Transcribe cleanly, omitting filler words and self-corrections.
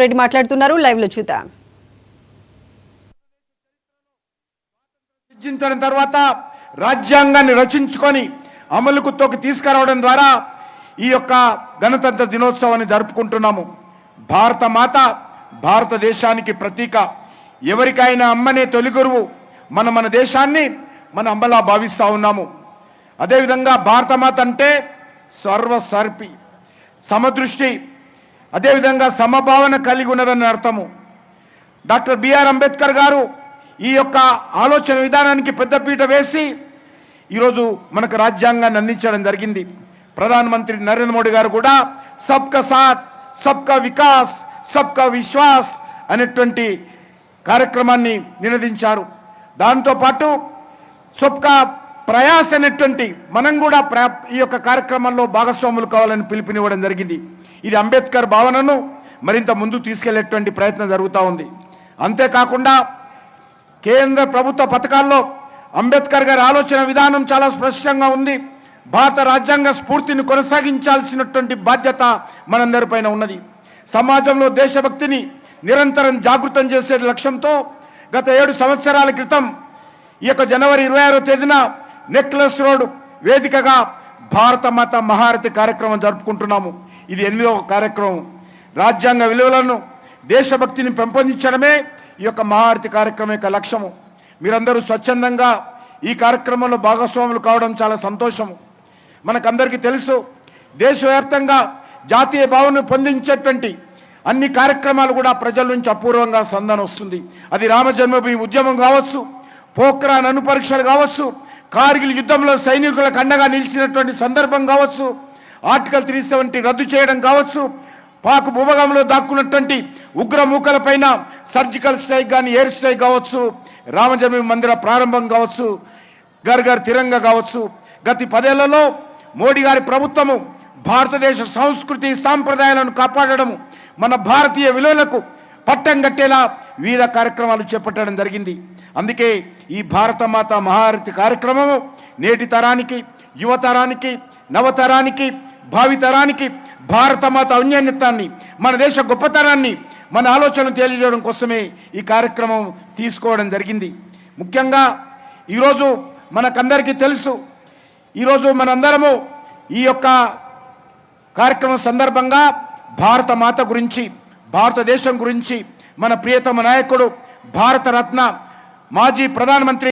రెడ్డి మాట్లాడుతున్నారు, లైవ్ లో చూద్దాం. సిద్ధించిన తర్వాత రాజ్యాంగాన్ని రచించుకొని అమలుకు తీసుకురావడం ద్వారా ఈ యొక్క గణతంత్ర దినోత్సవాన్ని జరుపుకుంటున్నాము. భారత మాత భారతదేశానికి ప్రతీక. ఎవరికైనా అమ్మనే తొలి గురువు. మన దేశాన్ని మన అమ్మలా భావిస్తూ ఉన్నాము. అదేవిధంగా భారతమాత అంటే సర్వసర్పి, సమదృష్టి, అదేవిధంగా సమభావన కలిగి ఉన్నదని అర్థము. డాక్టర్ బిఆర్ అంబేద్కర్ గారు ఈ యొక్క ఆలోచన విధానానికి పెద్దపీట వేసి ఈరోజు మనకు రాజ్యాంగాన్ని అందించడం జరిగింది. ప్రధానమంత్రి నరేంద్ర మోడీ గారు కూడా సబ్కా సాత్, సబ్కా వికాస్, సబ్కా విశ్వాస్ అనేటువంటి కార్యక్రమాన్ని నినదించారు. దాంతోపాటు సబ్కా ప్రయాస్ అనేటువంటి మనం కూడా ఈ యొక్క కార్యక్రమంలో భాగస్వాములు కావాలని పిలుపునివ్వడం జరిగింది. ఇది అంబేద్కర్ భావనను మరింత ముందు తీసుకెళ్లేటువంటి ప్రయత్నం జరుగుతూ ఉంది. అంతేకాకుండా కేంద్ర ప్రభుత్వ పథకాల్లో అంబేద్కర్ గారి ఆలోచన విధానం చాలా స్పష్టంగా ఉంది. భారత రాజ్యాంగ స్ఫూర్తిని కొనసాగించాల్సినటువంటి బాధ్యత మనందరిపైన ఉన్నది. సమాజంలో దేశభక్తిని నిరంతరం జాగృతం చేసే లక్ష్యంతో గత 7 సంవత్సరాల క్రితం ఈ యొక్క జనవరి 26వ తేదీన నెక్లెస్ రోడ్ వేదికగా భారత మాత మహారతి కార్యక్రమం జరుపుకుంటున్నాము. ఇది 8వ కార్యక్రమం. రాజ్యాంగ విలువలను, దేశభక్తిని పెంపొందించడమే ఈ యొక్క మహారతి కార్యక్రమం యొక్క లక్ష్యము. మీరందరూ స్వచ్ఛందంగా ఈ కార్యక్రమంలో భాగస్వాములు కావడం చాలా సంతోషము. మనకందరికీ తెలుసు, దేశవ్యాప్తంగా జాతీయ భావనను పొందించేటువంటి అన్ని కార్యక్రమాలు కూడా ప్రజల నుంచి అపూర్వంగా స్పందన వస్తుంది. అది రామ జన్మభూమి ఉద్యమం కావచ్చు, పోఖ్రాన్ అణు పరీక్షలు కావచ్చు, కార్గిల్ యుద్ధంలో సైనికులకు అండగా నిలిచినటువంటి సందర్భం కావచ్చు, ఆర్టికల్ 370 రద్దు చేయడం కావచ్చు, పాక్ భూభాగంలో దాక్కున్నటువంటి ఉగ్రమూకలపైన సర్జికల్ స్ట్రైక్ కానీ ఎయిర్ స్ట్రైక్ కావచ్చు, రామజన్మభూమి మందిర ప్రారంభం కావచ్చు, ఘర్ ఘర్ తిరంగా కావచ్చు. గత 10 ఏళ్లలో మోడీ గారి ప్రభుత్వము భారతదేశ సంస్కృతి సాంప్రదాయాలను కాపాడడం, మన భారతీయ విలువలకు పట్టం కట్టేలా వివిధ కార్యక్రమాలు చేపట్టడం జరిగింది. అందుకే ఈ భారతమాత మహారతి కార్యక్రమము నేటి తరానికి, యువతరానికి, నవతరానికి, భావితరానికి భారతమాత ఔన్నత్యాన్ని, మన దేశ గొప్పతనాన్ని, మన ఆలోచనలు తెలియజేయడం కోసమే ఈ కార్యక్రమం తీసుకోవడం జరిగింది. ముఖ్యంగా ఈరోజు మనకందరికీ తెలుసు, ఈరోజు మనందరము ఈ యొక్క కార్యక్రమం సందర్భంగా భారతమాత గురించి, భారతదేశం గురించి, మన ప్రియతమ నాయకుడు, భారతరత్న మాజీ ప్రధానమంత్రి